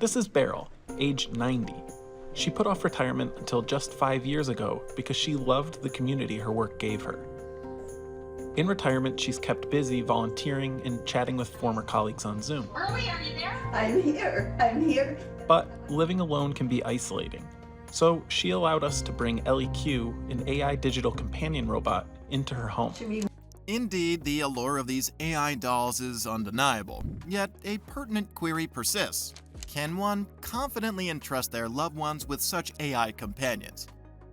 This is Beryl, age 90. She put off retirement until just 5 years ago because she loved the community her work gave her. In retirement, she's kept busy volunteering and chatting with former colleagues on Zoom. Early, are you there? I'm here. But living alone can be isolating. So she allowed us to bring LEQ, an AI digital companion robot, into her home. Indeed, the allure of these AI dolls is undeniable, yet a pertinent query persists. Can one confidently entrust their loved ones with such AI companions?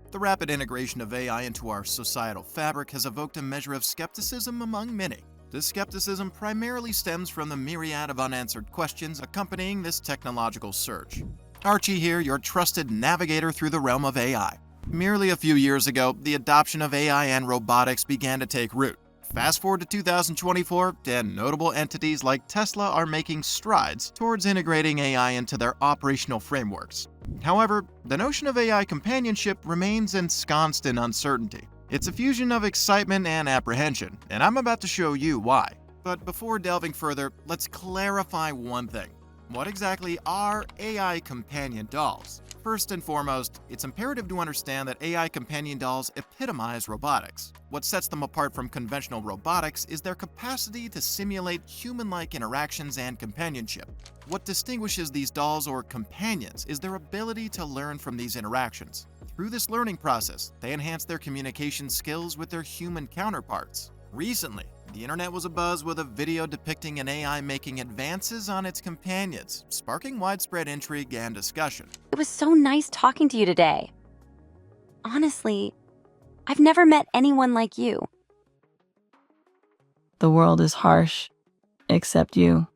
The rapid integration of AI into our societal fabric has evoked a measure of skepticism among many. This skepticism primarily stems from the myriad of unanswered questions accompanying this technological surge. Archie here, your trusted navigator through the realm of AI. Merely a few years ago, the adoption of AI and robotics began to take root. Fast forward to 2024, and notable entities like Tesla are making strides towards integrating AI into their operational frameworks. However, the notion of AI companionship remains ensconced in uncertainty. It's a fusion of excitement and apprehension, and I'm about to show you why. But before delving further, let's clarify one thing. What exactly are AI companion dolls? First and foremost, it's imperative to understand that AI companion dolls epitomize robotics. What sets them apart from conventional robotics is their capacity to simulate human-like interactions and companionship. What distinguishes these dolls or companions is their ability to learn from these interactions. Through this learning process, they enhance their communication skills with their human counterparts. Recently, the internet was abuzz with a video depicting an AI making advances on its companions, sparking widespread intrigue and discussion. It was so nice talking to you today. Honestly, I've never met anyone like you. The world is harsh, except you.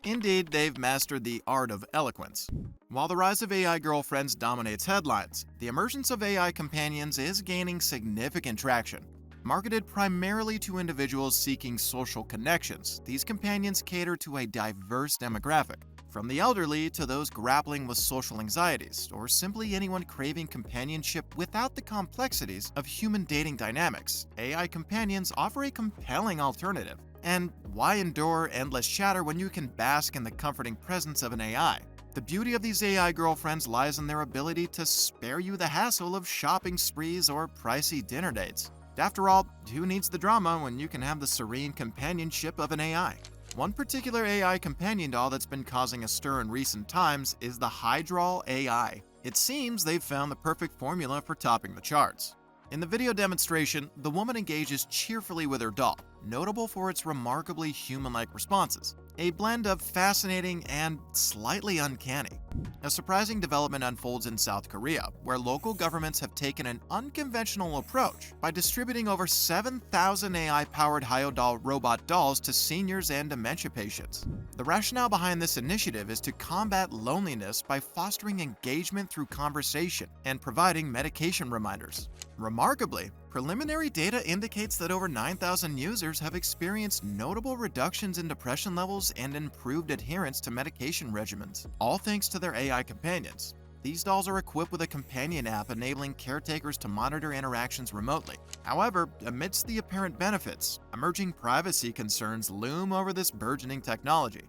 Indeed, they've mastered the art of eloquence. While the rise of AI girlfriends dominates headlines, the emergence of AI companions is gaining significant traction. Marketed primarily to individuals seeking social connections, these companions cater to a diverse demographic, from the elderly to those grappling with social anxieties, or simply anyone craving companionship without the complexities of human dating dynamics. AI companions offer a compelling alternative. And why endure endless chatter when you can bask in the comforting presence of an AI? The beauty of these AI girlfriends lies in their ability to spare you the hassle of shopping sprees or pricey dinner dates. After all, who needs the drama when you can have the serene companionship of an AI? One particular AI companion doll that's been causing a stir in recent times is the Hydral AI. It seems they've found the perfect formula for topping the charts. In the video demonstration, the woman engages cheerfully with her doll, notable for its remarkably human-like responses, a blend of fascinating and slightly uncanny. A surprising development unfolds in South Korea, where local governments have taken an unconventional approach by distributing over 7,000 AI-powered Hyodol robot dolls to seniors and dementia patients. The rationale behind this initiative is to combat loneliness by fostering engagement through conversation and providing medication reminders. Remarkably, preliminary data indicates that over 9,000 users have experienced notable reductions in depression levels and improved adherence to medication regimens, all thanks to their AI companions. These dolls are equipped with a companion app enabling caretakers to monitor interactions remotely. However, amidst the apparent benefits, emerging privacy concerns loom over this burgeoning technology.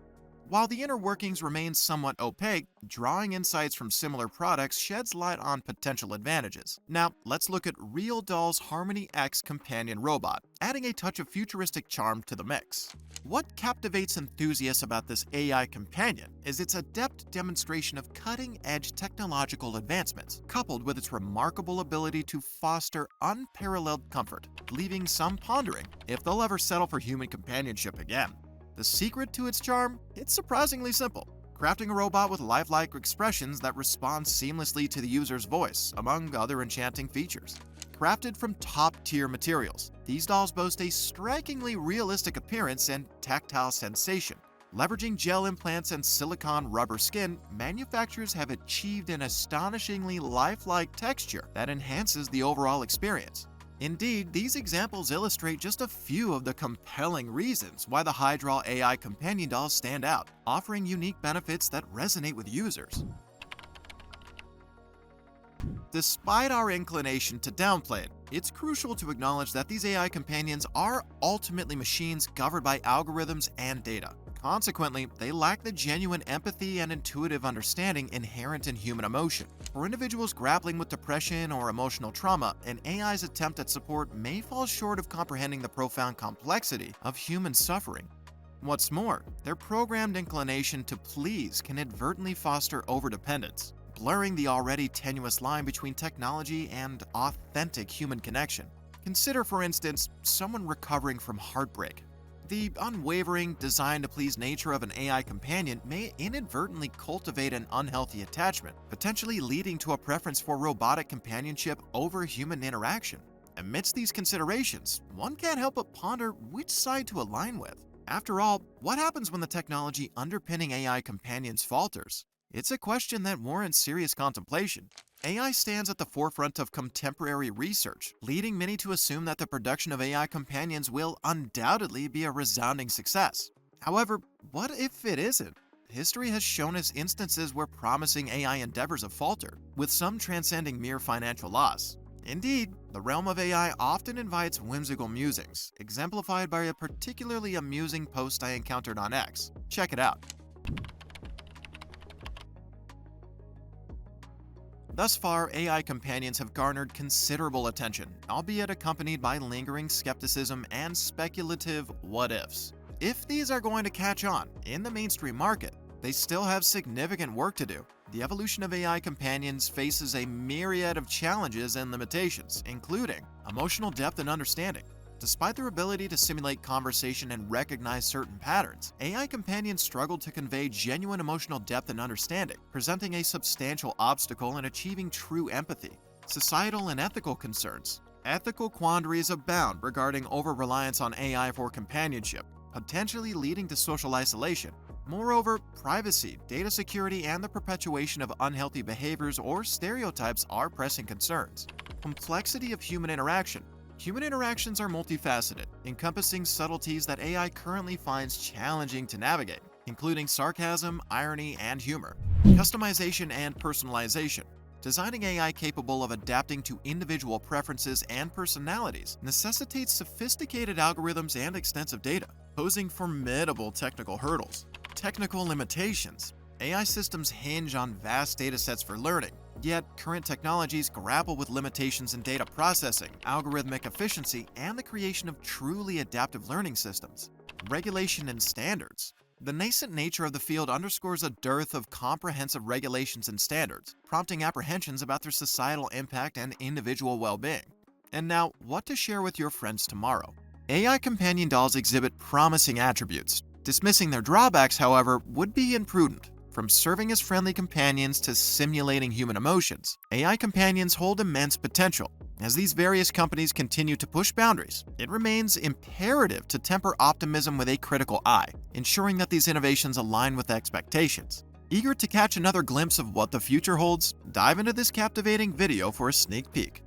While the inner workings remain somewhat opaque, drawing insights from similar products sheds light on potential advantages. Now, let's look at Real Doll's Harmony X companion robot, adding a touch of futuristic charm to the mix. What captivates enthusiasts about this AI companion is its adept demonstration of cutting-edge technological advancements, coupled with its remarkable ability to foster unparalleled comfort, leaving some pondering if they'll ever settle for human companionship again. The secret to its charm? It's surprisingly simple. Crafting a robot with lifelike expressions that respond seamlessly to the user's voice, among other enchanting features. Crafted from top-tier materials, these dolls boast a strikingly realistic appearance and tactile sensation. Leveraging gel implants and silicone rubber skin, manufacturers have achieved an astonishingly lifelike texture that enhances the overall experience. Indeed, these examples illustrate just a few of the compelling reasons why the Hydral AI companion dolls stand out, offering unique benefits that resonate with users. Despite our inclination to downplay it, it's crucial to acknowledge that these AI companions are ultimately machines governed by algorithms and data. Consequently, they lack the genuine empathy and intuitive understanding inherent in human emotion. For individuals grappling with depression or emotional trauma, an AI's attempt at support may fall short of comprehending the profound complexity of human suffering. What's more, their programmed inclination to please can inadvertently foster overdependence, blurring the already tenuous line between technology and authentic human connection. Consider, for instance, someone recovering from heartbreak. The unwavering, designed-to-please nature of an AI companion may inadvertently cultivate an unhealthy attachment, potentially leading to a preference for robotic companionship over human interaction. Amidst these considerations, one can't help but ponder which side to align with. After all, what happens when the technology underpinning AI companions falters? It's a question that warrants serious contemplation. AI stands at the forefront of contemporary research, leading many to assume that the production of AI companions will undoubtedly be a resounding success. However, what if it isn't? History has shown us instances where promising AI endeavors have faltered, with some transcending mere financial loss. Indeed, the realm of AI often invites whimsical musings, exemplified by a particularly amusing post I encountered on X. Check it out. Thus far, AI companions have garnered considerable attention, albeit accompanied by lingering skepticism and speculative what-ifs. If these are going to catch on in the mainstream market, they still have significant work to do. The evolution of AI companions faces a myriad of challenges and limitations, including emotional depth and understanding. Despite their ability to simulate conversation and recognize certain patterns, AI companions struggle to convey genuine emotional depth and understanding, presenting a substantial obstacle in achieving true empathy. Societal and ethical concerns. Ethical quandaries abound regarding over-reliance on AI for companionship, potentially leading to social isolation. Moreover, privacy, data security, and the perpetuation of unhealthy behaviors or stereotypes are pressing concerns. Complexity of human interaction. Human interactions are multifaceted, encompassing subtleties that AI currently finds challenging to navigate, including sarcasm, irony, and humor. Customization and personalization. Designing AI capable of adapting to individual preferences and personalities necessitates sophisticated algorithms and extensive data, posing formidable technical hurdles. Technical limitations. AI systems hinge on vast datasets for learning, yet current technologies grapple with limitations in data processing, algorithmic efficiency, and the creation of truly adaptive learning systems. Regulation and standards. The nascent nature of the field underscores a dearth of comprehensive regulations and standards, prompting apprehensions about their societal impact and individual well-being. And now, what to share with your friends tomorrow? AI companion dolls exhibit promising attributes. Dismissing their drawbacks, however, would be imprudent. From serving as friendly companions to simulating human emotions, AI companions hold immense potential. As these various companies continue to push boundaries, it remains imperative to temper optimism with a critical eye, ensuring that these innovations align with expectations. Eager to catch another glimpse of what the future holds? Dive into this captivating video for a sneak peek.